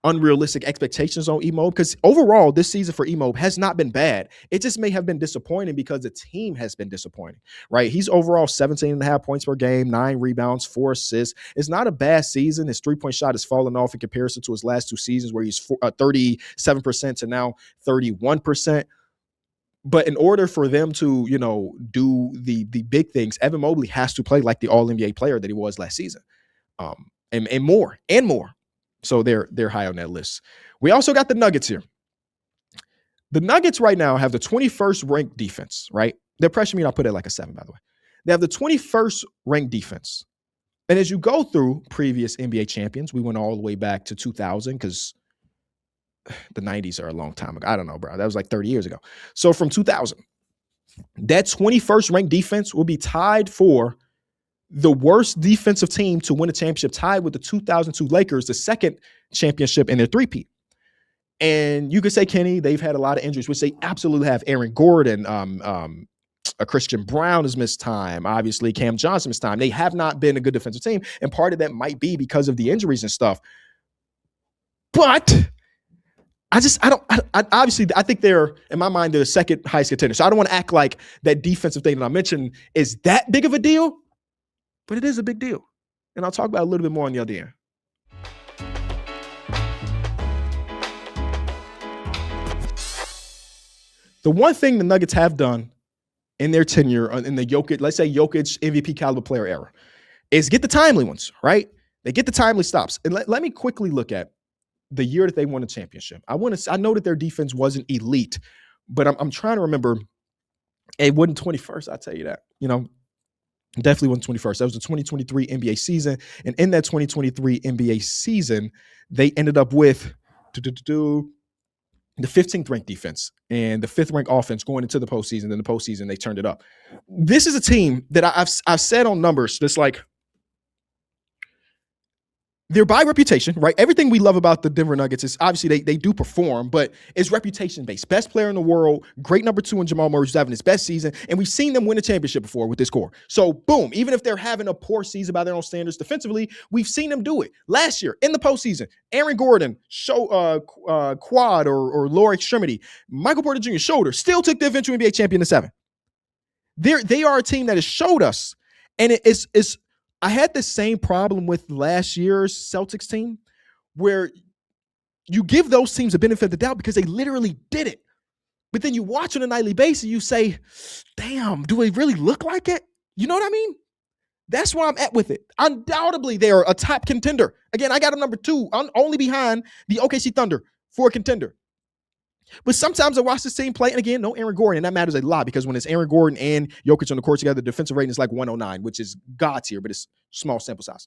A: unrealistic expectations on Emo, because overall this season for Emo has not been bad. It just may have been disappointing because the team has been disappointing, right? He's overall 17.5 points per game, 9 rebounds, 4 assists. It's not a bad season. His 3-point shot has fallen off in comparison to his last 2 seasons, where he's 37% to now 31%. But in order for them to, do the big things, Evan Mobley has to play like the All-NBA player that he was last season, and more. So they're high on that list. We also got the Nuggets here. The Nuggets right now have the 21st ranked defense, right? Their pressure meter, I'll put it like a 7, by the way. They have the 21st ranked defense. And as you go through previous NBA champions, we went all the way back to 2000 because the 90s are a long time ago. I don't know, bro. That was like 30 years ago. So from 2000, that 21st ranked defense will be tied for the worst defensive team to win a championship, tied with the 2002 Lakers, the second championship in their three-peat. And you could say, Kenny, they've had a lot of injuries, which they absolutely have. Aaron Gordon, a Christian Brown has missed time. Obviously, Cam Johnson missed time. They have not been a good defensive team, and part of that might be because of the injuries and stuff. But I think they're, in my mind, they're the second highest contender. So I don't want to act like that defensive thing that I mentioned is that big of a deal, but it is a big deal. And I'll talk about it a little bit more on the other end. The one thing the Nuggets have done in their tenure, in the Jokic, let's say Jokic MVP caliber player era, is get the timely ones, right? They get the timely stops. And let me quickly look at the year that they won a championship. I know that their defense wasn't elite, but I'm trying to remember. It wasn't 21st, I'll tell you that. Definitely wasn't 21st. That was the 2023 NBA season. And in that 2023 NBA season, they ended up with the 15th ranked defense and the 5th ranked offense going into the postseason. Then the postseason, they turned it up. This is a team that I've said on numbers that's like, they're by reputation, right? Everything we love about the Denver Nuggets is obviously they do perform, but it's reputation based. Best player in the world, great number 2 in Jamal Murray, who's having his best season, and we've seen them win a championship before with this core. So boom, even if they're having a poor season by their own standards defensively, we've seen them do it. Last year in the postseason, Aaron Gordon, quad or lower extremity, Michael Porter Jr. shoulder, still took the eventual NBA champion to 7. They are a team that has showed us, and it's I had the same problem with last year's Celtics team where you give those teams a benefit of the doubt because they literally did it. But then you watch on a nightly basis, you say, damn, do they really look like it? You know what I mean? That's where I'm at with it. Undoubtedly, they are a top contender. Again, I got them number 2, only behind the OKC Thunder for a contender. But sometimes I watch this team play, and again, no Aaron Gordon, and that matters a lot because when it's Aaron Gordon and Jokic on the court together, the defensive rating is like 109, which is God tier, but it's small sample size.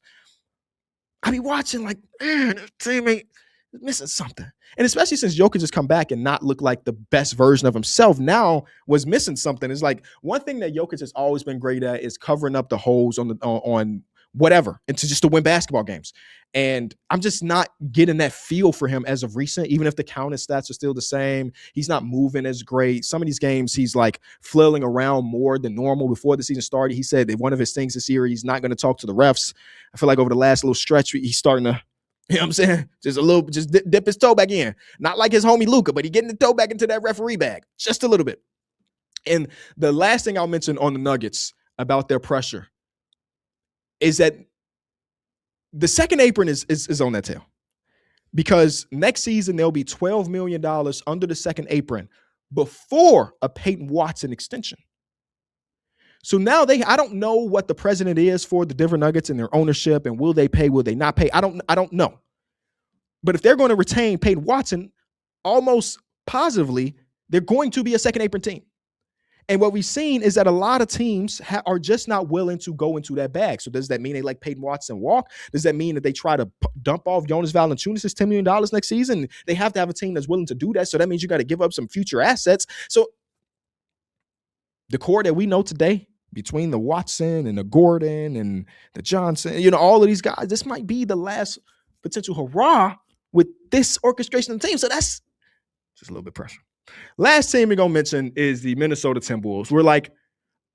A: I be watching like, man, this teammate is missing something. And especially since Jokic has come back and not look like the best version of himself, now was missing something. It's like one thing that Jokic has always been great at is covering up the holes on whatever, and to win basketball games. And I'm just not getting that feel for him as of recent, even if the counting stats are still the same. He's not moving as great. Some of these games, he's like flailing around more than normal. Before the season started, he said that one of his things this year, he's not going to talk to the refs. I feel like over the last little stretch, he's starting to, you know what I'm saying? Just dip his toe back in. Not like his homie Luka, but he getting the toe back into that referee bag just a little bit. And the last thing I'll mention on the Nuggets about their pressure is that the second apron is on that tail, because next season there'll be $12 million under the second apron before a Peyton Watson extension. So now I don't know what the president is for the Denver Nuggets and their ownership, and will they pay, will they not pay? I don't know. But if they're going to retain Peyton Watson, almost positively, they're going to be a second apron team. And what we've seen is that a lot of teams are just not willing to go into that bag. So does that mean they let Peyton Watson walk? Does that mean that they try to dump off Jonas Valanciunas' $10 million next season? They have to have a team that's willing to do that. So that means you got to give up some future assets. So the core that we know today, between the Watson and the Gordon and the Johnson, all of these guys, this might be the last potential hurrah with this orchestration of the team. So that's just a little bit pressure. Last team we're going to mention is the Minnesota Timberwolves. We're like,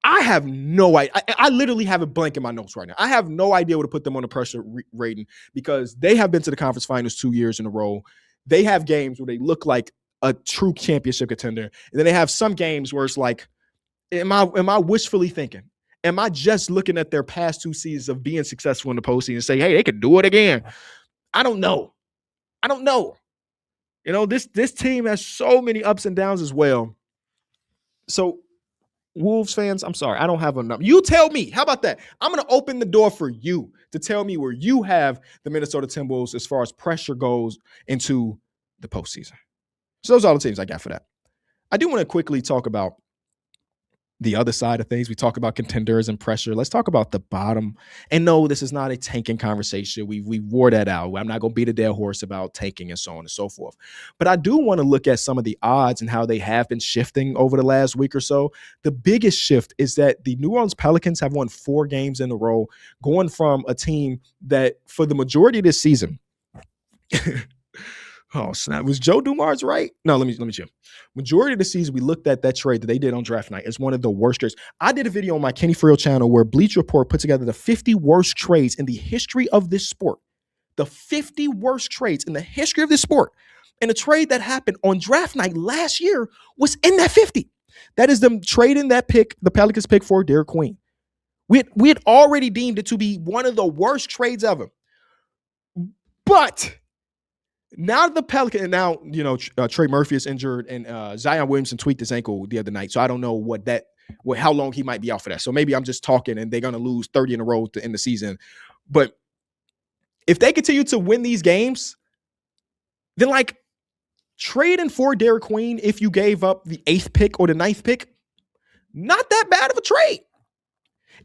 A: I have no idea. I literally have it blank in my notes right now. I have no idea what to put them on the pressure rating because they have been to the conference finals 2 years in a row. They have games where they look like a true championship contender. And then they have some games where it's like, am I wishfully thinking? Am I just looking at their past 2 seasons of being successful in the postseason and say, hey, they could do it again? I don't know. This team has so many ups and downs as well. So, Wolves fans, I'm sorry, I don't have a number. You tell me. How about that? I'm going to open the door for you to tell me where you have the Minnesota Timberwolves as far as pressure goes into the postseason. So those are all the teams I got for that. I do want to quickly talk about the other side of things. We talk about contenders and pressure. Let's talk about the bottom. And no, this is not a tanking conversation. We wore that out. I'm not going to beat a dead horse about tanking and so on and so forth. But I do want to look at some of the odds and how they have been shifting over the last week or so. The biggest shift is that the New Orleans Pelicans have won 4 games in a row, going from a team that for the majority of this season, oh, snap. Was Joe Dumars right? No, let me check. Majority of the season, we looked at that trade that they did on draft night. It's one of the worst trades. I did a video on my Kenny Friel channel where Bleacher Report put together the 50 worst trades in the history of this sport. The 50 worst trades in the history of this sport. And a trade that happened on draft night last year was in that 50. That is them trading that pick, the Pelicans pick for Derek Queen. We had already deemed it to be one of the worst trades ever. But now the Pelicans, and now, Trey Murphy is injured, and Zion Williamson tweaked his ankle the other night. So I don't know how long he might be out for that. So maybe I'm just talking and they're going to lose 30 in a row to end the season. But if they continue to win these games, then trading for Derek Queen, if you gave up the 8th pick or the 9th pick, not that bad of a trade.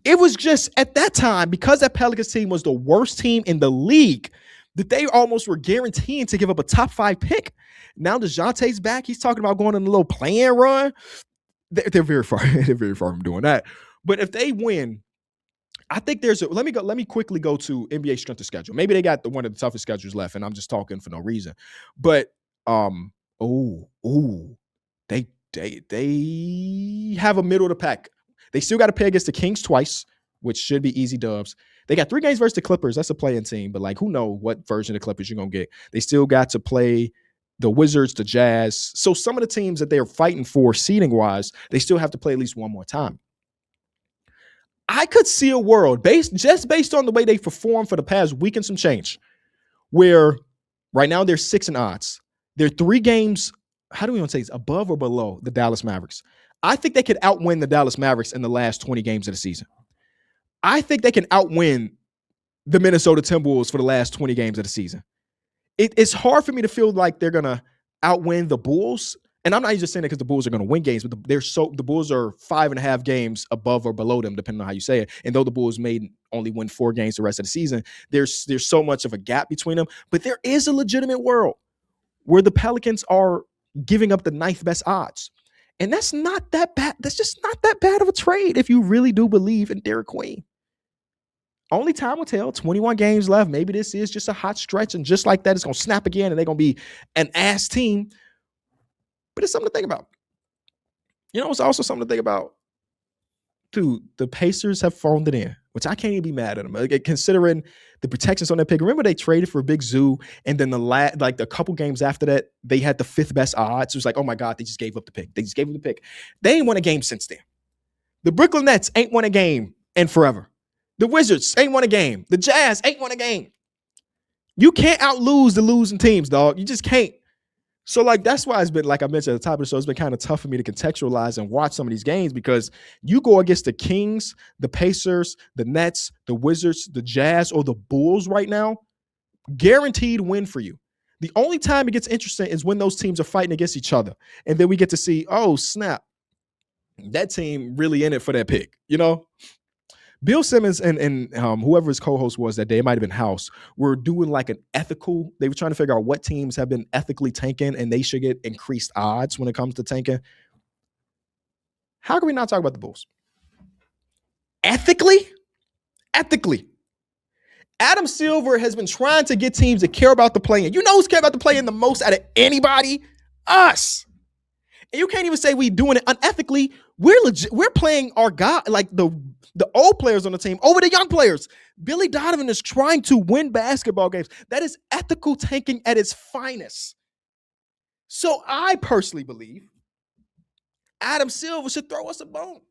A: It was just at that time, because that Pelicans team was the worst team in the league, that they almost were guaranteeing to give up a top 5 pick. Now DeJounte's back. He's talking about going on a little play-in run. They're very far. They're very far from doing that. But if they win, I think let me quickly go to NBA strength of schedule. Maybe they got one of the toughest schedules left, and I'm just talking for no reason. But they have a middle of the pack. They still got to play against the Kings twice, which should be easy dubs. They got 3 games versus the Clippers. That's a play-in team, but who knows what version of the Clippers you're going to get. They still got to play the Wizards, the Jazz. So some of the teams that they're fighting for seeding-wise, they still have to play at least one more time. I could see a world based on the way they performed for the past week and some change, where right now they're 6 in odds. They're 3 games, how do we want to say, above or below the Dallas Mavericks. I think they could outwin the Dallas Mavericks in the last 20 games of the season. I think they can outwin the Minnesota Timberwolves for the last 20 games of the season. It's hard for me to feel like they're going to outwin the Bulls. And I'm not just saying that because the Bulls are going to win games, but the Bulls are 5.5 games above or below them, depending on how you say it. And though the Bulls may only win 4 games the rest of the season, there's so much of a gap between them. But there is a legitimate world where the Pelicans are giving up the 9th best odds. And that's not that bad. That's just not that bad of a trade if you really do believe in Derek Queen. Only time will tell. 21 games left. Maybe this is just a hot stretch, and just like that, it's going to snap again, and they're going to be an ass team. But it's something to think about. It's also something to think about. Dude, the Pacers have phoned it in, which I can't even be mad at them. Considering the protections on that pick. Remember they traded for Big Zoo, and then a couple games after that, they had the 5th best odds. It was like, oh my God, they just gave up the pick. They ain't won a game since then. The Brooklyn Nets ain't won a game in forever. The Wizards ain't won a game. The Jazz ain't won a game. You can't out-lose the losing teams, dog. You just can't. So, that's why it's been, like I mentioned at the top of the show, it's been kind of tough for me to contextualize and watch some of these games, because you go against the Kings, the Pacers, the Nets, the Wizards, the Jazz, or the Bulls right now, guaranteed win for you. The only time it gets interesting is when those teams are fighting against each other. And then we get to see, oh, snap, that team really in it for that pick, Bill Simmons and whoever his co-host was that day, it might have been House, were doing they were trying to figure out what teams have been ethically tanking and they should get increased odds when it comes to tanking. How can we not talk about the Bulls? Ethically? Adam Silver has been trying to get teams to care about the play-in. You know who's care about the play-in the most out of anybody? Us. And you can't even say we doing it unethically. We're playing our guy, the old players on the team over the young players. Billy Donovan is trying to win basketball games. That is ethical tanking at its finest. So I personally believe Adam Silver should throw us a bone.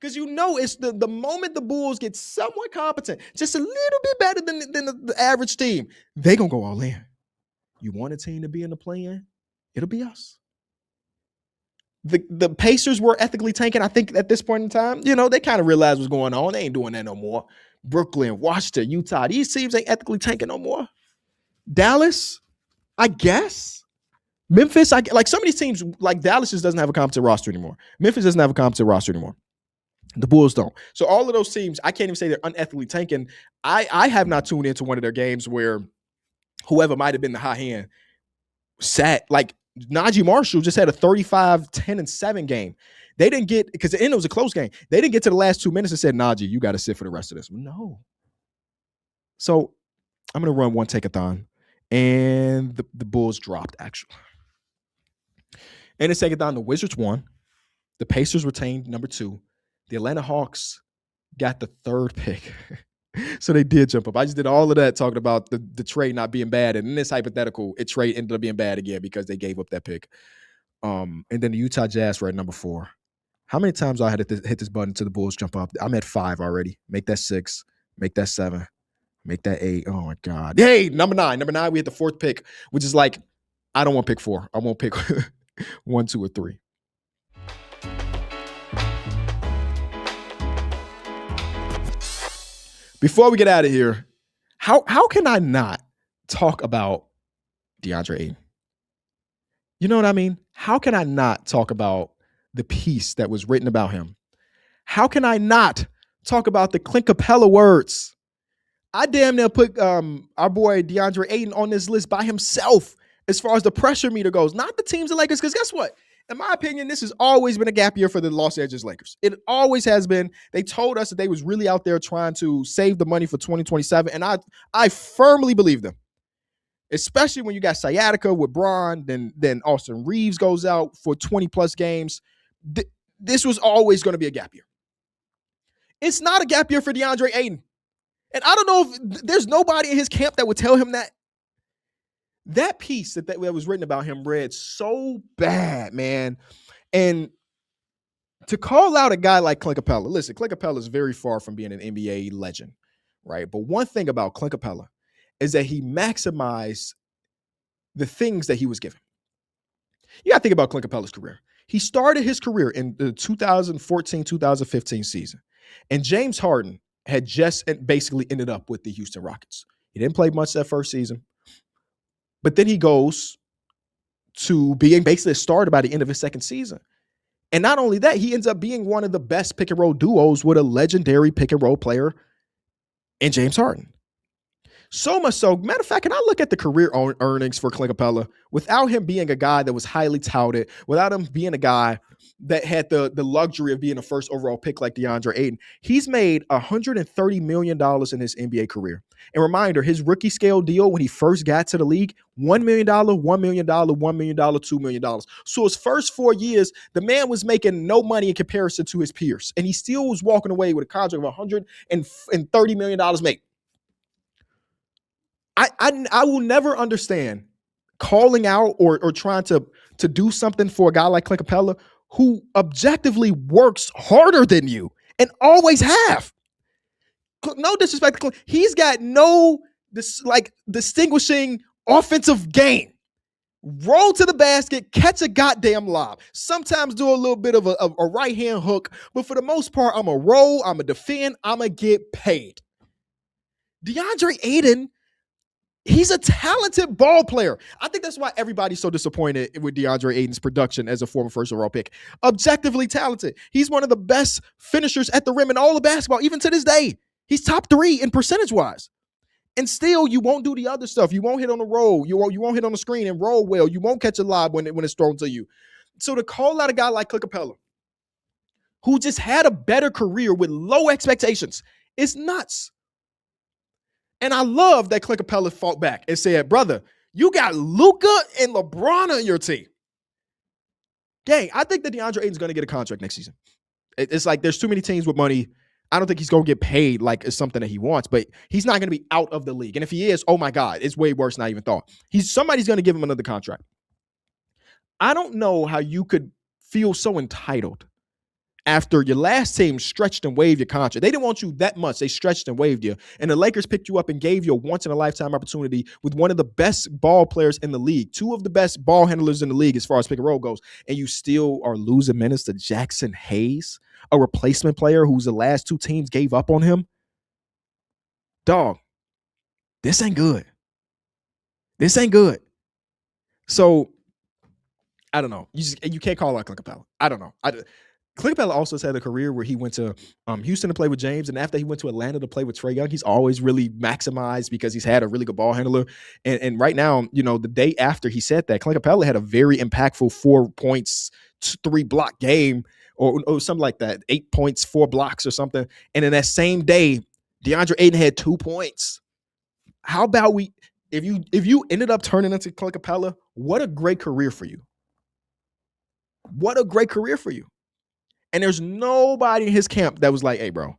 A: Because it's the moment the Bulls get somewhat competent, just a little bit better than the average team, they're going to go all in. You want a team to be in the play-in? It'll be us. The Pacers were ethically tanking, I think, at this point in time. They kind of realized what's going on. They ain't doing that no more. Brooklyn, Washington, Utah, these teams ain't ethically tanking no more. Dallas, I guess. Memphis, like some of these teams, like Dallas just doesn't have a competent roster anymore. Memphis doesn't have a competent roster anymore. The Bulls don't. So all of those teams, I can't even say they're unethically tanking. I have not tuned into one of their games where whoever might have been the high hand sat. Like Najee Marshall just had a 35, 10, and 7 game. They didn't get, because the end it was a close game. They didn't get to the last 2 minutes and said, Najee, you got to sit for the rest of this. No. So I'm going to run one take-a-thon. And the Bulls dropped, actually. And the take-a-thon, the Wizards won. The Pacers retained number 2. The Atlanta Hawks got the 3rd pick. So they did jump up. I just did all of that talking about the trade not being bad. And in this hypothetical, trade ended up being bad again because they gave up that pick. And then the Utah Jazz were at number 4. How many times I had to hit this button to the Bulls jump up? I'm at 5 already. Make that 6. Make that 7. Make that 8. Oh, my God. Hey, number 9. Number 9, we had the 4th pick, which is like, I don't want pick 4. I want pick 1, 2, or 3. Before we get out of here, how can I not talk about Deandre Ayton? You know what I mean? How can I not talk about the piece that was written about him? How can I not talk about the Clint Capella words? I damn near put our boy Deandre Ayton on this list by himself as far as the pressure meter goes. Not the teams, the Lakers, because guess what? In my opinion, this has always been a gap year for the Los Angeles Lakers. It always has been. They told us that they was really out there trying to save the money for 2027, and I firmly believe them. Especially when you got sciatica with Bron, then Austin Reeves goes out for 20-plus games. This was always going to be a gap year. It's not a gap year for DeAndre Ayton. And I don't know if there's nobody in his camp that would tell him that. That piece that was written about him read so bad, man. And to call out a guy like Clint Capella, listen, Clint Capella is very far from being an NBA legend, right? But one thing about Clint Capella is that he maximized the things that he was given. You got to think about Clint Capella's career. He started his career in the 2014-2015 season, and James Harden had just basically ended up with the Houston Rockets. He didn't play much that first season. But then he goes to being basically a starter by the end of his second season. And not only that, he ends up being one of the best pick and roll duos with a legendary pick and roll player in James Harden. So much so, matter of fact, can I look at the career earnings for Clint Capella without him being a guy that was highly touted, without him being a guy that had the luxury of being a first overall pick like DeAndre Ayton? He's made $130 million in his NBA career. And reminder, his rookie scale deal when he first got to the league, $1 million, $1 million, $1 million, $2 million. So his first 4 years, the man was making no money in comparison to his peers. And he still was walking away with a contract of $130 million made. I will never understand calling out or trying to do something for a guy like Clint Capella who objectively works harder than you and always have. No disrespect to Clint. He's got no distinguishing offensive game. Roll to the basket, catch a goddamn lob. Sometimes do a little bit of a right-hand hook, but for the most part, I'm a roll, I'm a defend, I'm a get paid. DeAndre Ayton, he's a talented ball player. I think that's why everybody's so disappointed with DeAndre Ayton's production as a former first overall pick. Objectively talented. He's one of the best finishers at the rim in all of basketball, even to this day. He's top 3 in percentage-wise. And still, you won't do the other stuff. You won't hit on the roll. You won't hit on the screen and roll well. You won't catch a lob when it's thrown to you. So to call out a guy like Clint Capella, who just had a better career with low expectations, is nuts. And I love that Clint Capella fought back and said, brother, you got Luka and LeBron on your team. Gang, I think that DeAndre Ayton's going to get a contract next season. It's like there's too many teams with money. I don't think he's going to get paid like it's something that he wants, but he's not going to be out of the league. And if he is, oh my God, it's way worse than I even thought. Somebody's going to give him another contract. I don't know how you could feel so entitled after your last team stretched and waived your contract. They didn't want you that much. They stretched and waived you. And the Lakers picked you up and gave you a once-in-a-lifetime opportunity with one of the best ball players in the league, 2 of the best ball handlers in the league as far as pick and roll goes, and you still are losing minutes to Jackson Hayes, a replacement player who's the last 2 teams gave up on him. Dog, this ain't good. This ain't good. So I don't know. You can't call out Clint Capella. I don't know. Clint Capella also has had a career where he went to Houston to play with James, and after he went to Atlanta to play with Trae Young, he's always really maximized because he's had a really good ball handler. And right now, the day after he said that, Clint Capella had a very impactful 4 points, 3 block game or something like that, 8 points, 4 blocks or something. And in that same day, DeAndre Ayton had 2 points. How about if you ended up turning into Clint Capella, what a great career for you. What a great career for you. And there's nobody in his camp that was like, hey, bro,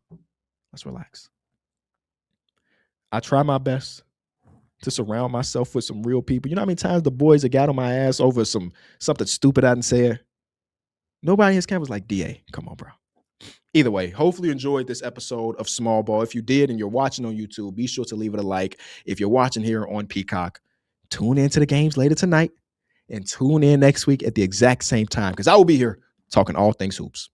A: let's relax. I try my best to surround myself with some real people. You know how many times the boys that got on my ass over something stupid I didn't say? Nobody in his camp was like, DA, come on, bro. Either way, hopefully you enjoyed this episode of Small Ball. If you did and you're watching on YouTube, be sure to leave it a like. If you're watching here on Peacock, tune into the games later tonight and tune in next week at the exact same time because I will be here talking all things hoops.